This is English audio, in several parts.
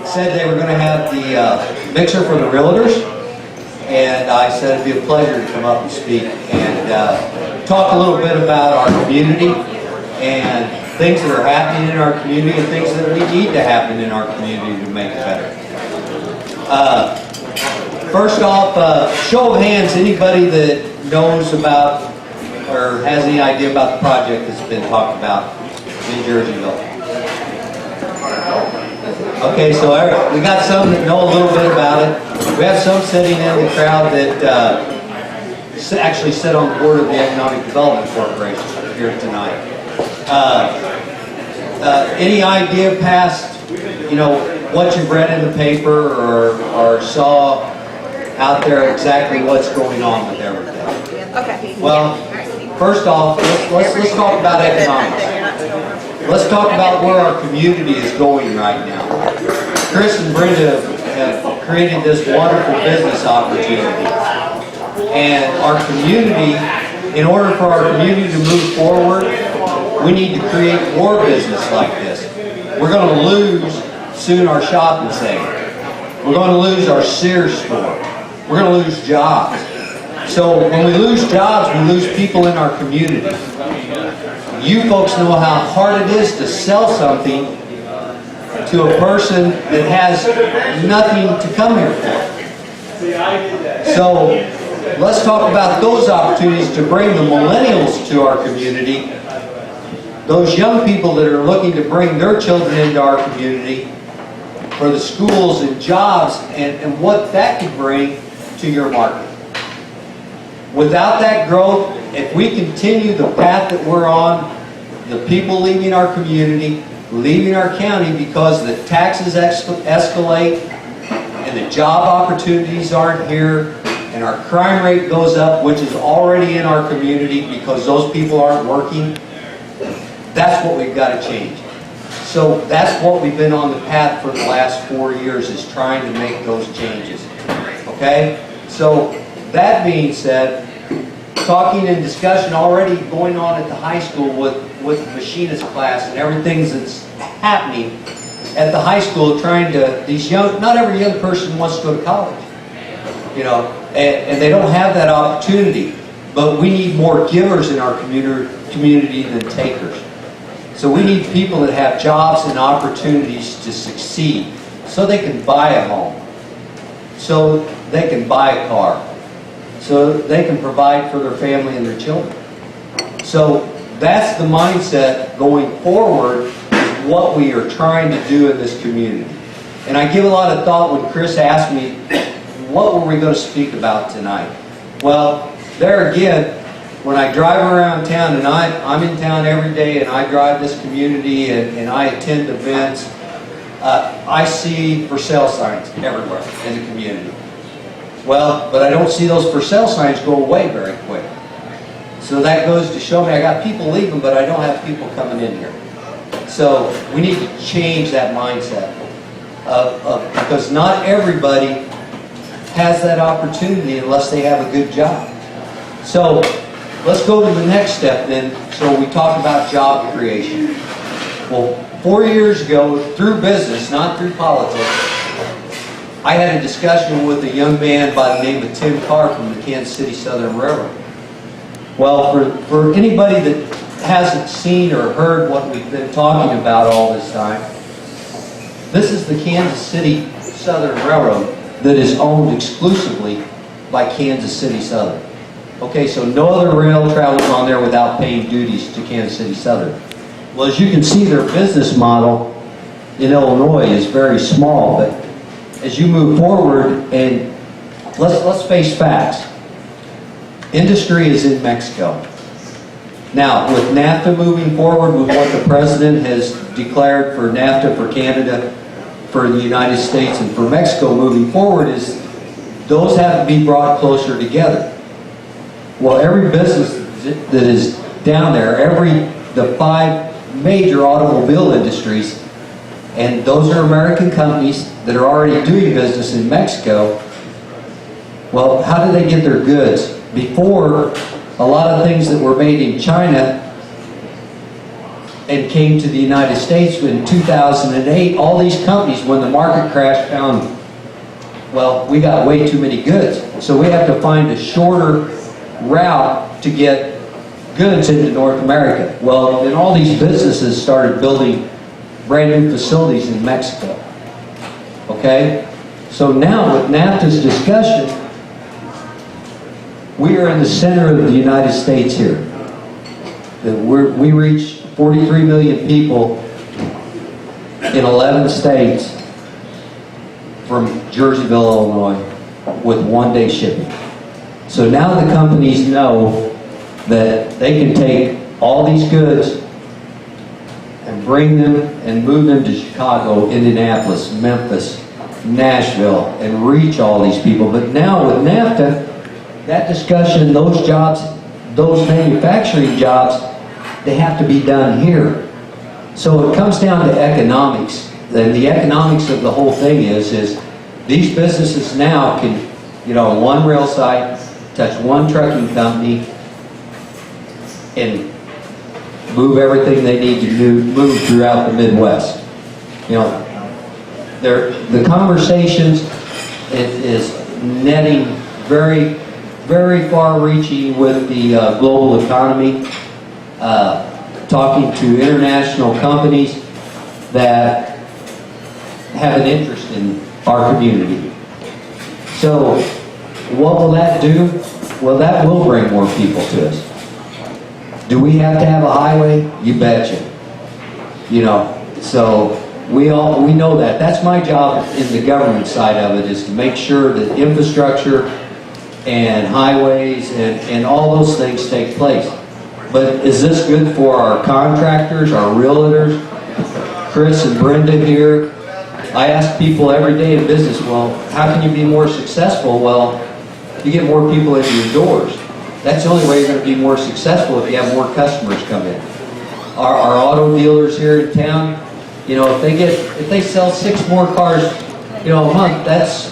said they were going to have the mixer for the realtors, and I said it'd be a pleasure to come up and speak and talk a little bit about our community and things that are happening in our community and things that we need to happen in our community to make it better. First off, show of hands, anybody that knows about or has any idea about the project that's been talked about in Jerseyville. Okay, so we got some that know a little bit about it. We have some sitting in the crowd that actually sit on the board of the Economic Development Corporation here tonight. Any idea past, what you've read in the paper or saw out there exactly what's going on with everything? Okay. Well, first off, let's talk about economics. Let's talk about where our community is going right now. Chris and Brenda have created this wonderful business opportunity. And our community, in order for our community to move forward, we need to create more business like this. We're going to lose soon our shopping center. We're going to lose our Sears store. We're going to lose jobs. So when we lose jobs, we lose people in our community. You folks know how hard it is to sell something to a person that has nothing to come here for. So let's talk about those opportunities to bring the millennials to our community, those young people that are looking to bring their children into our community for the schools and jobs and what that could bring to your market. Without that growth, if we continue the path that we're on, the people leaving our community, leaving our county because the taxes escalate and the job opportunities aren't here and our crime rate goes up, which is already in our community because those people aren't working, that's what we've got to change. So that's what we've been on the path for the last 4 years, is trying to make those changes. Okay? So that being said, talking and discussion already going on at the high school with the machinist class and everything that's happening at the high school, trying to, not every young person wants to go to college, and they don't have that opportunity. But we need more givers in our community than takers. So we need people that have jobs and opportunities to succeed so they can buy a home, so they can buy a car, so they can provide for their family and their children. So that's the mindset going forward, is what we are trying to do in this community. And I give a lot of thought when Chris asked me, what were we going to speak about tonight? Well, there again, when I drive around town, and I'm in town every day, and I drive this community, and I attend events, I see for sale signs everywhere in the community. Well, but I don't see those for sale signs go away very quick. So that goes to show me I got people leaving, but I don't have people coming in here. So we need to change that mindset because not everybody has that opportunity unless they have a good job. So let's go to the next step then. So we talk about job creation. Well, 4 years ago, through business, not through politics, I had a discussion with a young man by the name of Tim Carr from the Kansas City Southern Railroad. Well, for anybody that hasn't seen or heard what we've been talking about all this time, this is the Kansas City Southern Railroad that is owned exclusively by Kansas City Southern. Okay, so no other rail travels on there without paying duties to Kansas City Southern. Well, as you can see, their business model in Illinois is very small, but as you move forward, and let's face facts, industry is in Mexico. Now, with NAFTA moving forward, with what the President has declared for NAFTA for Canada, for the United States, and for Mexico moving forward, is those have to be brought closer together. Well, every business that is down there, the 5 major automobile industries, and those are American companies that are already doing business in Mexico. Well, how do they get their goods? Before, a lot of things that were made in China and came to the United States in 2008, all these companies, when the market crashed, found, well, we got way too many goods. So we have to find a shorter route to get goods into North America. Well, then all these businesses started building brand new facilities in Mexico. Okay? So now with NAFTA's discussion, we are in the center of the United States here. We reach 43 million people in 11 states from Jerseyville, Illinois, with one-day shipping. So now the companies know that they can take all these goods and bring them and move them to Chicago, Indianapolis, Memphis, Nashville, and reach all these people. But now with NAFTA, that discussion, those jobs, those manufacturing jobs, they have to be done here. So it comes down to economics. And the economics of the whole thing is these businesses now can, on one rail site, touch one trucking company, and move everything they need to move throughout the Midwest. The conversations is netting very, very far-reaching with the global economy, talking to international companies that have an interest in our community. So what will that do? Well, that will bring more people to us. Do we have to have a highway? You betcha. So we know that. That's my job in the government side of it, is to make sure that infrastructure and highways and all those things take place. But is this good for our contractors, our realtors? Chris and Brenda here, I ask people every day in business, well, how can you be more successful? Well, you get more people into your doors. That's the only way you're going to be more successful, if you have more customers come in. Our auto dealers here in town, if they sell 6 more cars, a month, that's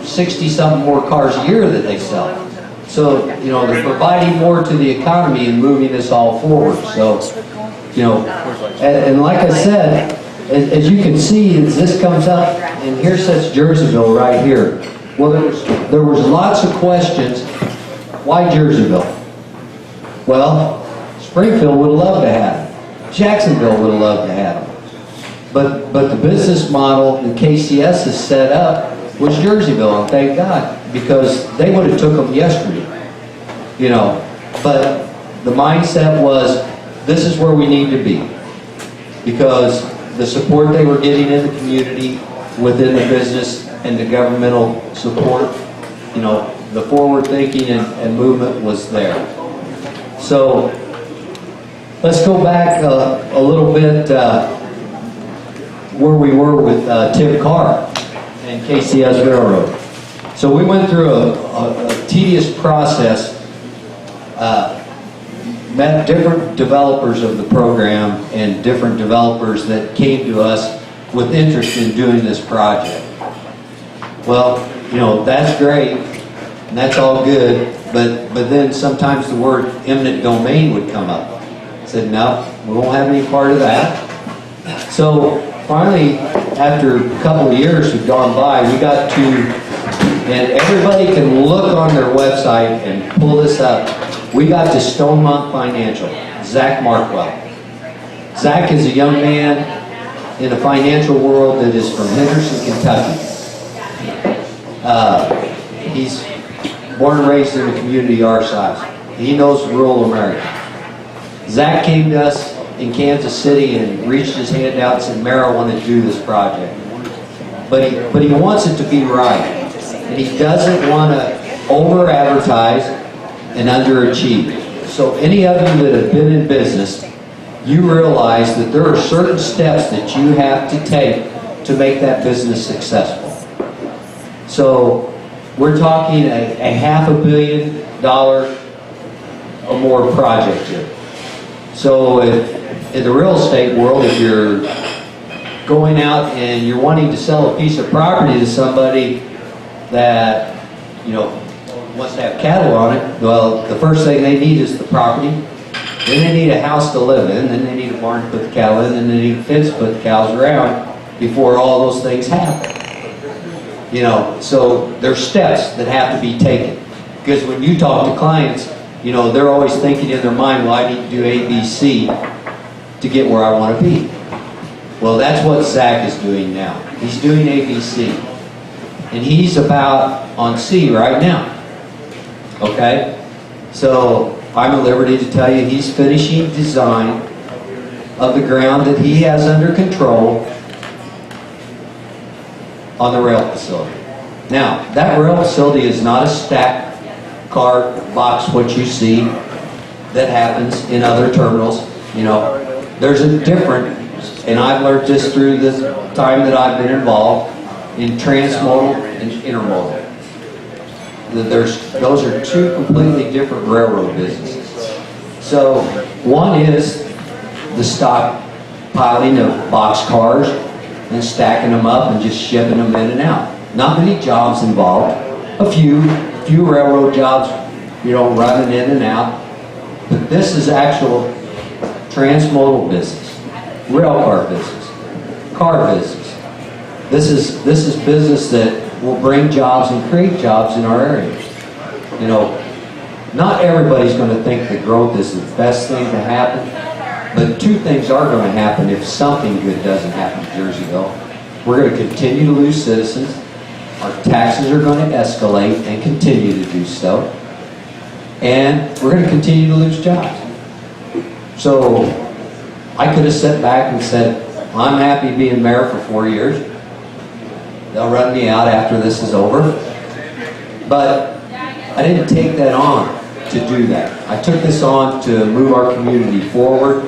60-something more cars a year that they sell. So, they're providing more to the economy and moving this all forward. So, and like I said, as you can see, as this comes up, and here sits Jerseyville right here. Well, there was lots of questions. Why Jerseyville? Well, Springfield would have loved to have it. Jacksonville would have loved to have it. But the business model that KCS has set up was Jerseyville, and thank God, because they would have took them yesterday. But the mindset was, this is where we need to be, because the support they were getting in the community, within the business and the governmental support, the forward thinking and movement was there. So let's go back a little bit where we were with Tim Carr and KCS Railroad. So we went through a tedious process, met different developers of the program and different developers that came to us with interest in doing this project. Well, that's great, and that's all good, but then sometimes the word eminent domain would come up. I said, no, we won't have any part of that. So finally, after a couple of years had gone by, we got to, and everybody can look on their website and pull this up, we got to Stonemont Financial, Zach Markwell. Zach is a young man in the financial world that is from Henderson, Kentucky. He's born and raised in a community our size. He knows rural America. Zach came to us in Kansas City and reached his hand out and said, Mayor, I want to do this project. But he wants it to be right. And he doesn't want to over-advertise and underachieve. So any of you that have been in business, you realize that there are certain steps that you have to take to make that business successful. So we're talking a $500 million or more project here. So in the real estate world, if you're going out and you're wanting to sell a piece of property to somebody that, wants to have cattle on it, well, the first thing they need is the property. Then they need a house to live in, then they need a barn to put the cattle in, and then he fence to put the cows around before all those things happen. You know, so there's steps that have to be taken. Because when you talk to clients, you know, they're always thinking in their mind, well, I need to do A, B, C to get where I want to be. Well, that's what Zach is doing now. He's doing A, B, C. And he's about on C right now. Okay? So I'm at liberty to tell you he's finishing design of the ground that he has under control on the rail facility. Now, that rail facility is not a stacked car box, what you see that happens in other terminals. You know, there's a different, and I've learned this through the time that I've been involved in transmodal and intermodal. Those are two completely different railroad businesses. So one is the stockpiling of box cars and stacking them up and just shipping them in and out. Not many jobs involved. A few railroad jobs, you know, running in and out. But this is actual transmodal business, rail car business, car business. This is business that will bring jobs and create jobs in our areas. You know, not everybody's going to think that growth is the best thing to happen, but two things are going to happen if something good doesn't happen in Jerseyville. We're going to continue to lose citizens. Our taxes are going to escalate and continue to do so. And we're going to continue to lose jobs. So I could have sat back and said, I'm happy being mayor for 4 years. They'll run me out after this is over. But I didn't take that on to do that. I took this on to move our community forward.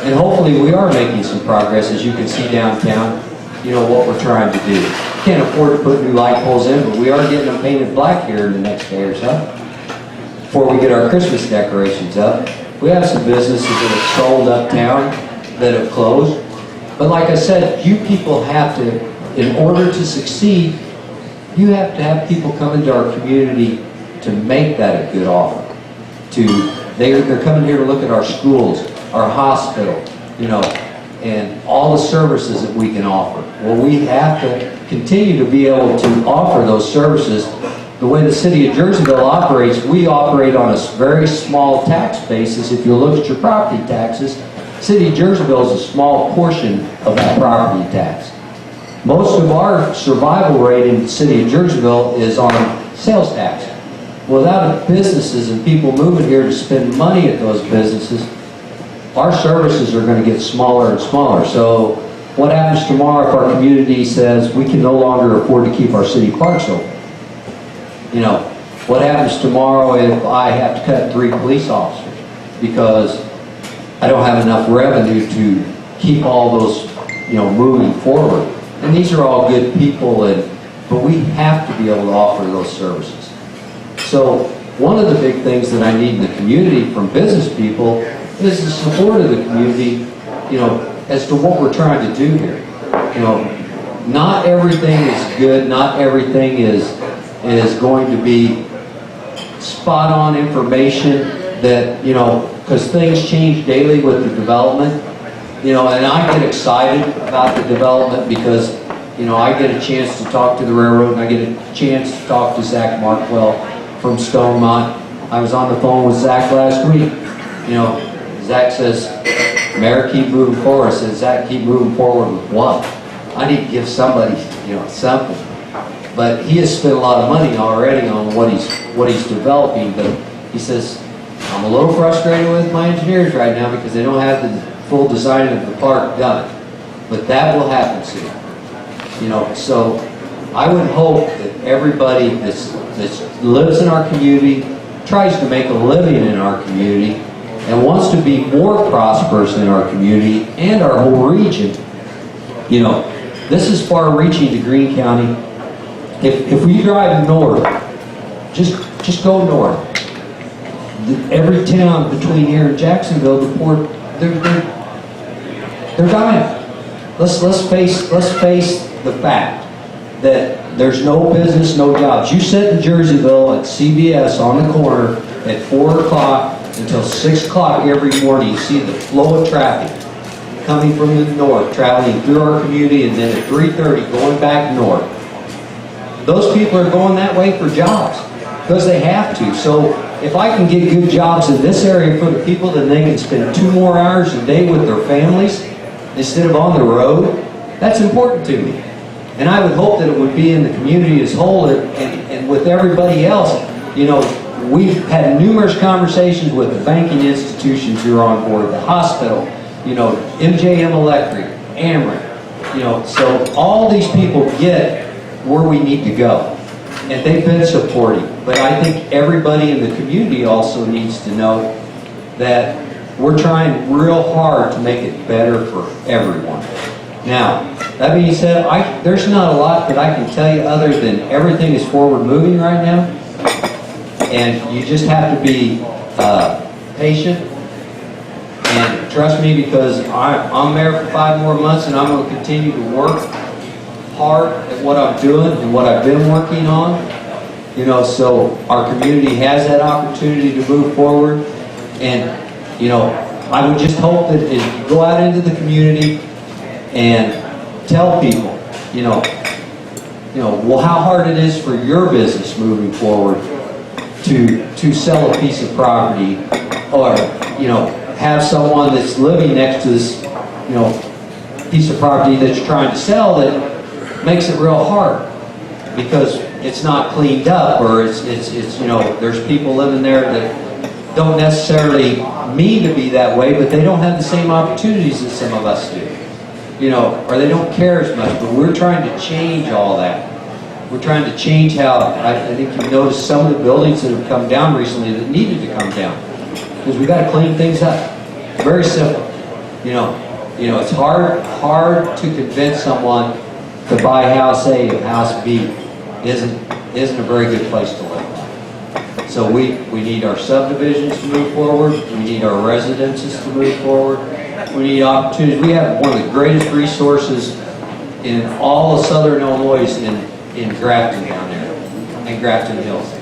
And hopefully we are making some progress, as you can see downtown, you know, what we're trying to do. Can't afford to put new light poles in, but we are getting them painted black here in the next day or so before we get our Christmas decorations up. We have some businesses that have sold uptown that have closed. But like I said, you people have to, in order to succeed, you have to have people come into our community to make that a good offer. They're coming here to look at our schools, our hospital, you know, and all the services that we can offer. Well, we have to continue to be able to offer those services. The way the city of Jerseyville operates, we operate on a very small tax basis. If you look at your property taxes, city of Jerseyville is a small portion of that property tax. Most of our survival rate in the city of Jerseyville is on sales tax. Without businesses and people moving here to spend money at those businesses, our services are going to get smaller and smaller. So what happens tomorrow if our community says we can no longer afford to keep our city parks open? You know, what happens tomorrow if I have to cut 3 police officers because I don't have enough revenue to keep all those, you know, moving forward? And these are all good people, but we have to be able to offer those services. So one of the big things that I need in the community from business people is the support of the community, you know, as to what we're trying to do here. You know, not everything is good, not everything is going to be spot on information that, you know, because things change daily with the development. You know, and I get excited about the development because, you know, I get a chance to talk to the railroad and I get a chance to talk to Zach Markwell from Stonemont. I was on the phone with Zach last week. You know, Zach says, Mayor, keep moving forward. I said, Zach, keep moving forward with what? I need to give somebody, you know, something. But he has spent a lot of money already on what he's developing. But he says, I'm a little frustrated with my engineers right now because they don't have the full design of the park done. But that will happen soon. You know, so I would hope that everybody that lives in our community, tries to make a living in our community, and wants to be more prosperous in our community and our whole region. You know, this is far-reaching to Greene County. If we drive north, just go north. Every town between here and Jacksonville, the port, they're dying. Let's face the fact that there's no business, no jobs. You sit in Jerseyville at CVS on the corner at 4 o'clock until 6 o'clock every morning. You see the flow of traffic. coming from the north, traveling through our community, and then at 3:30 going back north. Those people are going that way for jobs because they have to. So if I can get good jobs in this area for the people, then they can spend 2 more hours a day with their families instead of on the road. That's important to me. And I would hope that it would be in the community as a whole and with everybody else. You know, we've had numerous conversations with the banking institutions who are on board, the hospital, you know, MJM Electric, Ameren, you know, so all these people get where we need to go. And they've been supporting. But I think everybody in the community also needs to know that we're trying real hard to make it better for everyone. Now, that being said, there's not a lot that I can tell you other than everything is forward moving right now. And you just have to be patient. And trust me, because I'm mayor for 5 more months and I'm going to continue to work hard at what I'm doing and what I've been working on. You know, so our community has that opportunity to move forward. And, you know, I would just hope that as you go out into the community and tell people, you know, well, how hard it is for your business moving forward to sell a piece of property, or, you know, have someone that's living next to this, you know, piece of property that you're trying to sell that makes it real hard because it's not cleaned up, or it's you know, there's people living there that don't necessarily mean to be that way, but they don't have the same opportunities that some of us do, you know, or they don't care as much. But we're trying to change all that. We're trying to change how, I think you've noticed some of the buildings that have come down recently that needed to come down, because we got to clean things up. Very simple. You know, it's hard to convince someone to buy house A if house B isn't a very good place to live. So we need our subdivisions to move forward. We need our residences to move forward. We need opportunities. We have one of the greatest resources in all of Southern Illinois in Grafton down there, and Grafton Hills.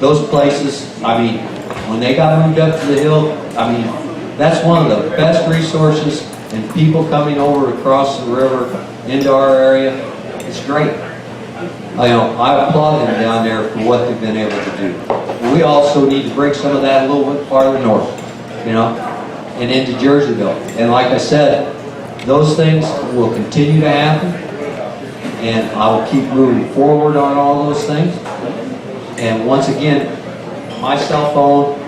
Those places, I mean, when they got moved up to the hill, I mean, that's one of the best resources, and people coming over across the river into our area, it's great. I applaud them down there for what they've been able to do. But we also need to bring some of that a little bit farther north, you know, and into Jerseyville. And like I said, those things will continue to happen, and I will keep moving forward on all those things. And once again, my cell phone,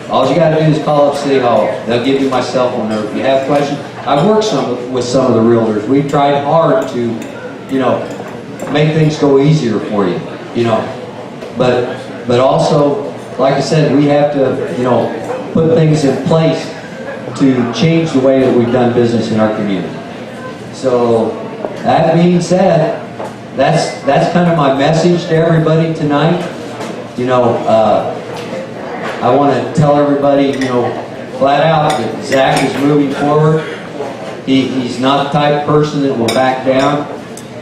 all you got to do is call up City Hall. They'll give you my cell phone number if you have questions. I've worked with some of the realtors. We've tried hard to, you know, make things go easier for you, you know. But also, like I said, we have to, you know, put things in place to change the way that we've done business in our community. So that being said, that's kind of my message to everybody tonight. You know, I want to tell everybody, you know, flat out that Zach is moving forward. He's not the type of person that will back down,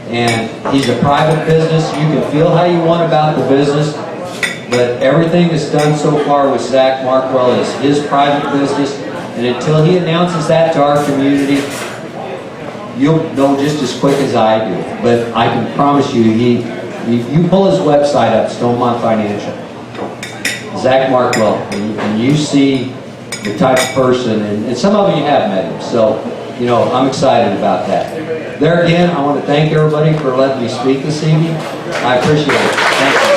and he's a private business. You can feel how you want about the business, but everything that's done so far with Zach Markwell is his private business, and until he announces that to our community, you'll know just as quick as I do. But I can promise you, you pull his website up, Stonemont Financial, Zach Markwell, and you see the type of person, and some of you have met him, so, you know, I'm excited about that. There again, I want to thank everybody for letting me speak this evening. I appreciate it. Thank you.